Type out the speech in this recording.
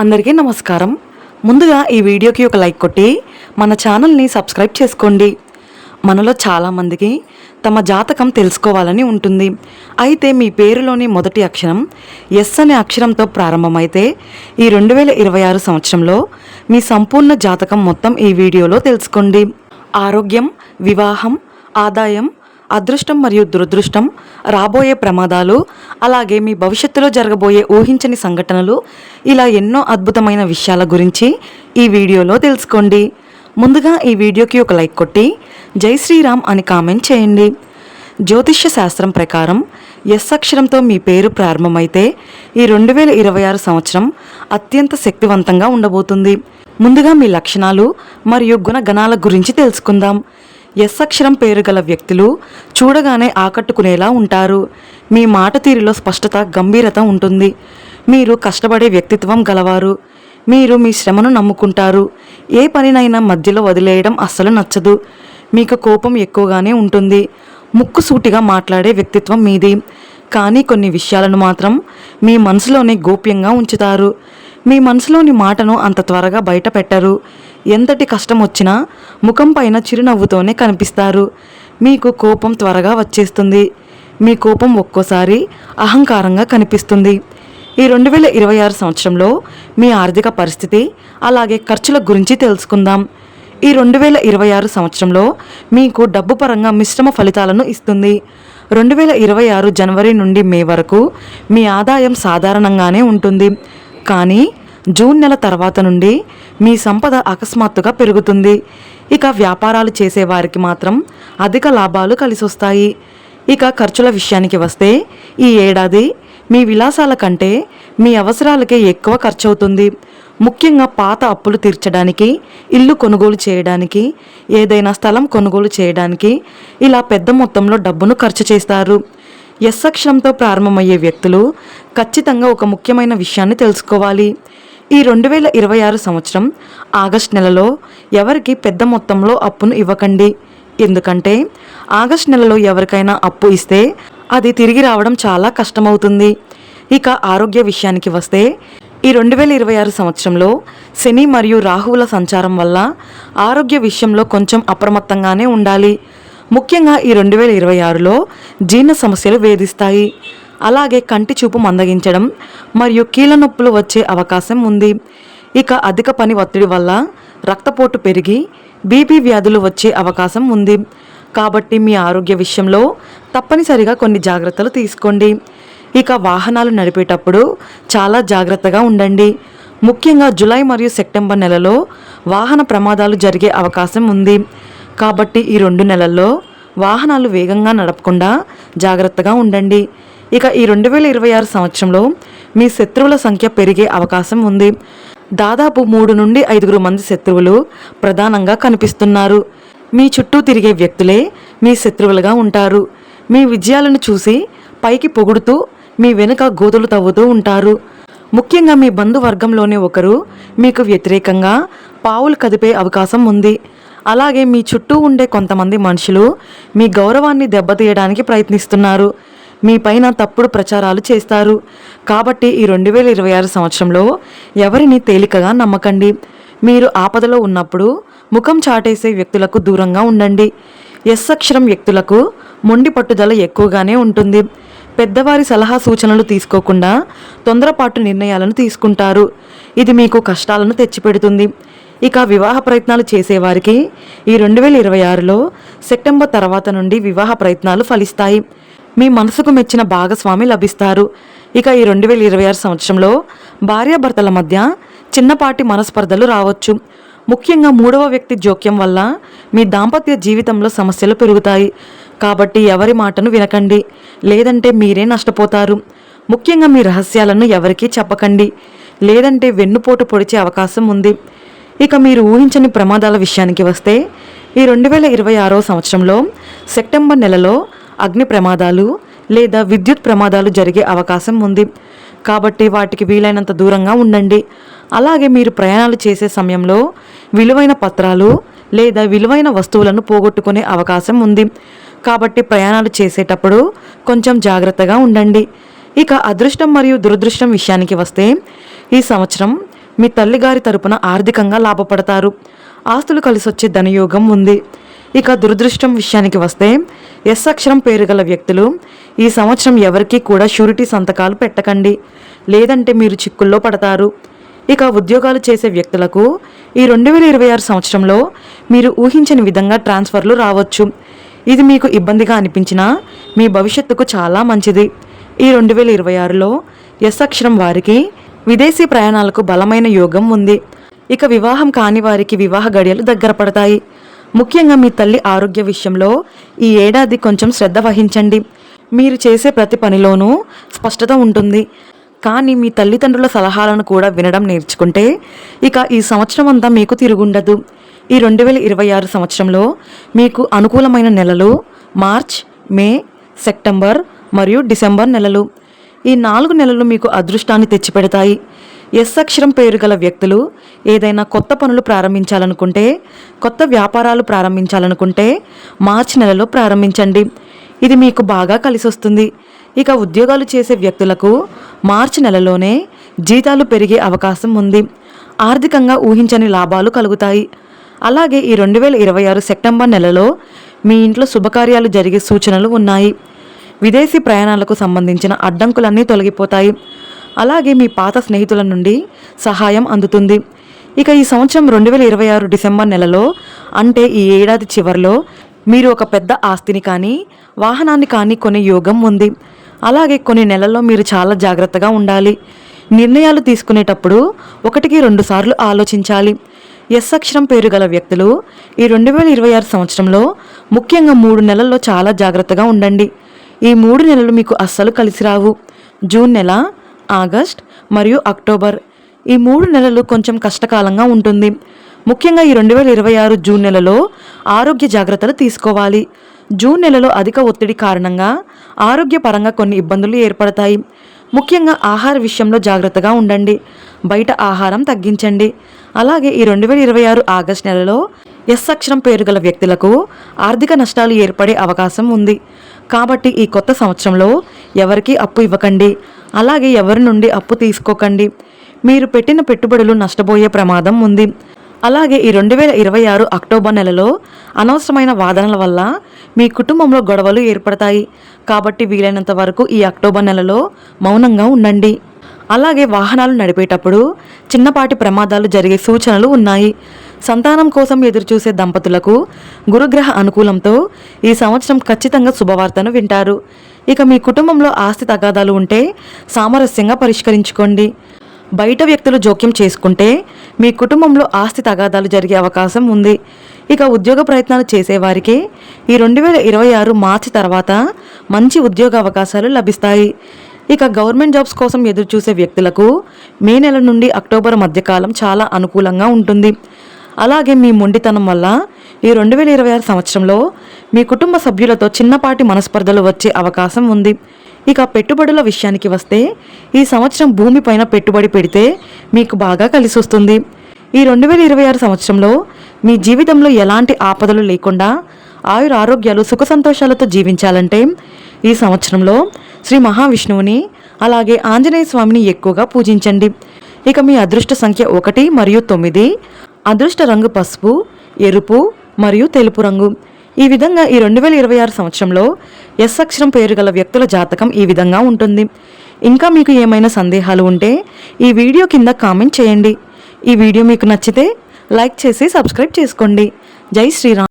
అందరికీ నమస్కారం. ముందుగా ఈ వీడియోకి ఒక లైక్ కొట్టి మన ఛానల్ని సబ్స్క్రైబ్ చేసుకోండి. మనలో చాలామందికి తమ జాతకం తెలుసుకోవాలని ఉంటుంది. అయితే మీ పేరులోని మొదటి అక్షరం ఎస్ అనే అక్షరంతో ప్రారంభమైతే ఈ 2026 సంవత్సరంలో మీ సంపూర్ణ జాతకం మొత్తం ఈ వీడియోలో తెలుసుకోండి. ఆరోగ్యం, వివాహం, ఆదాయం, అదృష్టం మరియు దురదృష్టం, రాబోయే ప్రమాదాలు, అలాగే మీ భవిష్యత్తులో జరగబోయే ఊహించని సంఘటనలు, ఇలా ఎన్నో అద్భుతమైన విషయాల గురించి ఈ వీడియోలో తెలుసుకోండి. ముందుగా ఈ వీడియోకి ఒక లైక్ కొట్టి జై శ్రీరామ్ అని కామెంట్ చేయండి. జ్యోతిష్య శాస్త్రం ప్రకారం ఎస్ అక్షరంతో మీ పేరు ప్రారంభమైతే ఈ 2026 సంవత్సరం అత్యంత శక్తివంతంగా ఉండబోతుంది. ముందుగా మీ లక్షణాలు మరియు గుణగణాల గురించి తెలుసుకుందాం. ఎస్ అక్షరం పేరు గల వ్యక్తులు చూడగానే ఆకట్టుకునేలా ఉంటారు. మీ మాట తీరులో స్పష్టత, గంభీరత ఉంటుంది. మీరు కష్టపడే వ్యక్తిత్వం గలవారు. మీరు మీ శ్రమను నమ్ముకుంటారు. ఏ పనినైనా మధ్యలో వదిలేయడం అస్సలు నచ్చదు. మీకు కోపం ఎక్కువగానే ఉంటుంది. ముక్కుసూటిగా మాట్లాడే వ్యక్తిత్వం మీది. కానీ కొన్ని విషయాలను మాత్రం మీ మనసులోనే గోప్యంగా ఉంచుతారు. మీ మనసులోని మాటను అంత త్వరగా బయట పెట్టరు. ఎంతటి కష్టం వచ్చినా ముఖం పైన చిరునవ్వుతోనే కనిపిస్తారు. మీకు కోపం త్వరగా వచ్చేస్తుంది. మీ కోపం ఒక్కోసారి అహంకారంగా కనిపిస్తుంది. ఈ 2026 సంవత్సరంలో మీ ఆర్థిక పరిస్థితి, అలాగే ఖర్చుల గురించి తెలుసుకుందాం. ఈ 2026 సంవత్సరంలో మీకు డబ్బు పరంగా మిశ్రమ ఫలితాలను ఇస్తుంది. 2026 జనవరి నుండి మే వరకు మీ ఆదాయం సాధారణంగానే ఉంటుంది. కానీ జూన్ నెల తర్వాత నుండి మీ సంపద అకస్మాత్తుగా పెరుగుతుంది. ఇక వ్యాపారాలు చేసేవారికి మాత్రం అధిక లాభాలు కలిసొస్తాయి. ఇక ఖర్చుల విషయానికి వస్తే ఈ ఏడాది మీ విలాసాల కంటే మీ అవసరాలకే ఎక్కువ ఖర్చు అవుతుంది. ముఖ్యంగా పాత అప్పులు తీర్చడానికి, ఇల్లు కొనుగోలు చేయడానికి, ఏదైనా స్థలం కొనుగోలు చేయడానికి ఇలా పెద్ద మొత్తంలో డబ్బును ఖర్చు చేస్తారు. ఎస్ అక్షరంతో ప్రారంభమయ్యే వ్యక్తులు ఖచ్చితంగా ఒక ముఖ్యమైన విషయాన్ని తెలుసుకోవాలి. ఈ 2026 సంవత్సరం ఆగస్టు నెలలో ఎవరికి పెద్ద మొత్తంలో అప్పును ఇవ్వకండి. ఎందుకంటే ఆగస్టు నెలలో ఎవరికైనా అప్పు ఇస్తే అది తిరిగి రావడం చాలా కష్టమవుతుంది. ఇక ఆరోగ్య విషయానికి వస్తే ఈ 2026 సంవత్సరంలో శని మరియు రాహువుల సంచారం వల్ల ఆరోగ్య విషయంలో కొంచెం అప్రమత్తంగానే ఉండాలి. ముఖ్యంగా ఈ 2026లో జీర్ణ సమస్యలు వేధిస్తాయి. అలాగే కంటి చూపు మందగించడం మరియు కీళ్ళ నొప్పులు వచ్చే అవకాశం ఉంది. ఇక అధిక పని ఒత్తిడి వల్ల రక్తపోటు పెరిగి బీపీ వ్యాధులు వచ్చే అవకాశం ఉంది. కాబట్టి మీ ఆరోగ్య విషయంలో తప్పనిసరిగా కొన్ని జాగ్రత్తలు తీసుకోండి. ఇక వాహనాలు నడిపేటప్పుడు చాలా జాగ్రత్తగా ఉండండి. ముఖ్యంగా జూలై మరియు సెప్టెంబర్ నెలలో వాహన ప్రమాదాలు జరిగే అవకాశం ఉంది. కాబట్టి ఈ 2 నెలల్లో వాహనాలు వేగంగా నడపకుండా జాగ్రత్తగా ఉండండి. ఇక ఈ 2026 సంవత్సరంలో మీ శత్రువుల సంఖ్య పెరిగే అవకాశం ఉంది. దాదాపు 3 నుండి 5 మంది శత్రువులు ప్రధానంగా కనిపిస్తున్నారు. మీ చుట్టూ తిరిగే వ్యక్తులే మీ శత్రువులుగా ఉంటారు. మీ విజయాలను చూసి పైకి పొగుడుతూ మీ వెనుక గోతులు తవ్వుతూ ఉంటారు. ముఖ్యంగా మీ బంధువర్గంలోనే ఒకరు మీకు వ్యతిరేకంగా పావులు కదిపే అవకాశం ఉంది. అలాగే మీ చుట్టూ ఉండే కొంతమంది మనుషులు మీ గౌరవాన్ని దెబ్బతీయడానికి ప్రయత్నిస్తున్నారు. మీ పైన తప్పుడు ప్రచారాలు చేస్తారు. కాబట్టి ఈ 2026 సంవత్సరంలో ఎవరిని తేలికగా నమ్మకండి. మీరు ఆపదలో ఉన్నప్పుడు ముఖం చాటేసే వ్యక్తులకు దూరంగా ఉండండి. ఎస్ అక్షరం వ్యక్తులకు మొండి పట్టుదల ఎక్కువగానే ఉంటుంది. పెద్దవారి సలహా సూచనలు తీసుకోకుండా తొందరపాటు నిర్ణయాలను తీసుకుంటారు. ఇది మీకు కష్టాలను తెచ్చిపెడుతుంది. ఇక వివాహ ప్రయత్నాలు చేసేవారికి ఈ 2026లో సెప్టెంబర్ తర్వాత నుండి వివాహ ప్రయత్నాలు ఫలిస్తాయి. మీ మనసుకు మెచ్చిన భాగస్వామి లభిస్తారు. ఇక ఈ 2026 సంవత్సరంలో భార్యాభర్తల మధ్య చిన్నపాటి మనస్పర్ధలు రావచ్చు. ముఖ్యంగా 3వ వ్యక్తి జోక్యం వల్ల మీ దాంపత్య జీవితంలో సమస్యలు పెరుగుతాయి. కాబట్టి ఎవరి మాటను వినకండి, లేదంటే మీరే నష్టపోతారు. ముఖ్యంగా మీ రహస్యాలను ఎవరికీ చెప్పకండి, లేదంటే వెన్నుపోటు పొడిచే అవకాశం ఉంది. ఇక మీరు ఊహించని ప్రమాదాల విషయానికి వస్తే ఈ 2026 సంవత్సరంలో సెప్టెంబర్ నెలలో అగ్ని ప్రమాదాలు లేదా విద్యుత్ ప్రమాదాలు జరిగే అవకాశం ఉంది. కాబట్టి వాటికి వీలైనంత దూరంగా ఉండండి. అలాగే మీరు ప్రయాణాలు చేసే సమయంలో విలువైన పత్రాలు లేదా విలువైన వస్తువులను పోగొట్టుకునే అవకాశం ఉంది. కాబట్టి ప్రయాణాలు చేసేటప్పుడు కొంచెం జాగ్రత్తగా ఉండండి. ఇక అదృష్టం మరియు దురదృష్టం విషయానికి వస్తే ఈ సంవత్సరం మీ తల్లిగారి తరపున ఆర్థికంగా లాభపడతారు. ఆస్తులు కలిసొచ్చే ధనయోగం ఉంది. ఇక దురదృష్టం విషయానికి వస్తే ఎస్ అక్షరం పేరు గల వ్యక్తులు ఈ సంవత్సరం ఎవరికీ కూడా షూరిటీ సంతకాలు పెట్టకండి, లేదంటే మీరు చిక్కుల్లో పడతారు. ఇక ఉద్యోగాలు చేసే వ్యక్తులకు ఈ 2026 సంవత్సరంలో మీరు ఊహించని విధంగా ట్రాన్స్ఫర్లు రావచ్చు. ఇది మీకు ఇబ్బందిగా అనిపించినా మీ భవిష్యత్తుకు చాలా మంచిది. ఈ 2026లో ఎస్ అక్షరం వారికి విదేశీ ప్రయాణాలకు బలమైన యోగం ఉంది. ఇక వివాహం కాని వారికి వివాహ గడియలు దగ్గర పడతాయి. ముఖ్యంగా మీ తల్లి ఆరోగ్య విషయంలో ఈ ఏడాది కొంచెం శ్రద్ధ వహించండి. మీరు చేసే ప్రతి పనిలోనూ స్పష్టత ఉంటుంది. కానీ మీ తల్లిదండ్రుల సలహాలను కూడా వినడం నేర్చుకుంటే ఇక ఈ సంవత్సరం అంతా మీకు తిరుగుండదు. ఈ 2026 సంవత్సరంలో మీకు అనుకూలమైన నెలలు మార్చ్, మే, సెప్టెంబర్ మరియు డిసెంబర్ నెలలు. ఈ 4 నెలలు మీకు అదృష్టాన్ని తెచ్చిపెడతాయి. ఎస్ అక్షరం పేరు గల వ్యక్తులు ఏదైనా కొత్త పనులు ప్రారంభించాలనుకుంటే, కొత్త వ్యాపారాలు ప్రారంభించాలనుకుంటే మార్చి నెలలో ప్రారంభించండి. ఇది మీకు బాగా కలిసొస్తుంది. ఇక ఉద్యోగాలు చేసే వ్యక్తులకు మార్చి నెలలోనే జీతాలు పెరిగే అవకాశం ఉంది. ఆర్థికంగా ఊహించని లాభాలు కలుగుతాయి. అలాగే ఈ 2026 సెప్టెంబర్ నెలలో మీ ఇంట్లో శుభకార్యాలు జరిగే సూచనలు ఉన్నాయి. విదేశీ ప్రయాణాలకు సంబంధించిన అడ్డంకులన్నీ తొలగిపోతాయి. అలాగే మీ పాత స్నేహితుల నుండి సహాయం అందుతుంది. ఇక ఈ సంవత్సరం 2026 డిసెంబర్ నెలలో అంటే ఈ ఏడాది చివరిలో మీరు ఒక పెద్ద ఆస్తిని కానీ వాహనాన్ని కానీ కొనే యోగం ఉంది. అలాగే కొన్ని నెలల్లో మీరు చాలా జాగ్రత్తగా ఉండాలి. నిర్ణయాలు తీసుకునేటప్పుడు 1-2 సార్లు ఆలోచించాలి. ఎస్ అక్షరం పేరు గల వ్యక్తులు ఈ 2026 సంవత్సరంలో ముఖ్యంగా 3 నెలల్లో చాలా జాగ్రత్తగా ఉండండి. ఈ 3 నెలలు మీకు అస్సలు కలిసి రావు. జూన్ నెల, ఆగస్ట్ మరియు అక్టోబర్, ఈ 3 నెలలు కొంచెం కష్టకాలంగా ఉంటుంది. ముఖ్యంగా ఈ 2026 జూన్ నెలలో ఆరోగ్య జాగ్రత్తలు తీసుకోవాలి. జూన్ నెలలో అధిక ఒత్తిడి కారణంగా ఆరోగ్యపరంగా కొన్ని ఇబ్బందులు ఏర్పడతాయి. ముఖ్యంగా ఆహార విషయంలో జాగ్రత్తగా ఉండండి. బయట ఆహారం తగ్గించండి. అలాగే ఈ 2026 ఆగస్ట్ నెలలో ఎస్ అక్షరం పేరు గల వ్యక్తులకు ఆర్థిక నష్టాలు ఏర్పడే అవకాశం ఉంది. కాబట్టి ఈ కొత్త సంవత్సరంలో ఎవరికీ అప్పు ఇవ్వకండి. అలాగే ఎవరి నుండి అప్పు తీసుకోకండి. మీరు పెట్టిన పెట్టుబడులు నష్టపోయే ప్రమాదం ఉంది. అలాగే ఈ 2026 అక్టోబర్ నెలలో అనవసరమైన వాదనల వల్ల మీ కుటుంబంలో గొడవలు ఏర్పడతాయి. కాబట్టి వీలైనంత వరకు ఈ అక్టోబర్ నెలలో మౌనంగా ఉండండి. అలాగే వాహనాలు నడిపేటప్పుడు చిన్నపాటి ప్రమాదాలు జరిగే సూచనలు ఉన్నాయి. సంతానం కోసం ఎదురుచూసే దంపతులకు గురుగ్రహ అనుకూలంతో ఈ సంవత్సరం ఖచ్చితంగా శుభవార్తను వింటారు. ఇక మీ కుటుంబంలో ఆస్తి తగాదాలు ఉంటే సామరస్యంగా పరిష్కరించుకోండి. బయట వ్యక్తులు జోక్యం చేసుకుంటే మీ కుటుంబంలో ఆస్తి తగాదాలు జరిగే అవకాశం ఉంది. ఇక ఉద్యోగ ప్రయత్నాలు చేసేవారికి ఈ 2026 మార్చి తర్వాత మంచి ఉద్యోగ అవకాశాలు లభిస్తాయి. ఇక గవర్నమెంట్ జాబ్స్ కోసం ఎదురు చూసే వ్యక్తులకు మే నెల నుండి అక్టోబర్ మధ్యకాలం చాలా అనుకూలంగా ఉంటుంది. అలాగే మీ మొండితనం వల్ల ఈ 2026 సంవత్సరంలో మీ కుటుంబ సభ్యులతో చిన్నపాటి మనస్పర్ధలు వచ్చే అవకాశం ఉంది. ఇక పెట్టుబడుల విషయానికి వస్తే ఈ సంవత్సరం భూమిపైన పెట్టుబడి పెడితే మీకు బాగా కలిసి వస్తుంది. ఈ 2026 సంవత్సరంలో మీ జీవితంలో ఎలాంటి ఆపదలు లేకుండా ఆయురారోగ్యాలు సుఖ సంతోషాలతో జీవించాలంటే ఈ సంవత్సరంలో శ్రీ మహావిష్ణువుని అలాగే ఆంజనేయ స్వామిని ఎక్కువగా పూజించండి. ఇక మీ అదృష్ట సంఖ్య 1 మరియు 9, అదృష్ట రంగు పసుపు, ఎరుపు మరియు తెలుపు రంగు. ఈ విధంగా ఈ 2026 సంవత్సరంలో ఎస్ అక్షరం పేరు గల వ్యక్తుల జాతకం ఈ విధంగా ఉంటుంది. ఇంకా మీకు ఏమైనా సందేహాలు ఉంటే ఈ వీడియో కింద కామెంట్ చేయండి. ఈ వీడియో మీకు నచ్చితే లైక్ చేసి సబ్స్క్రైబ్ చేసుకోండి. జై శ్రీరామ్.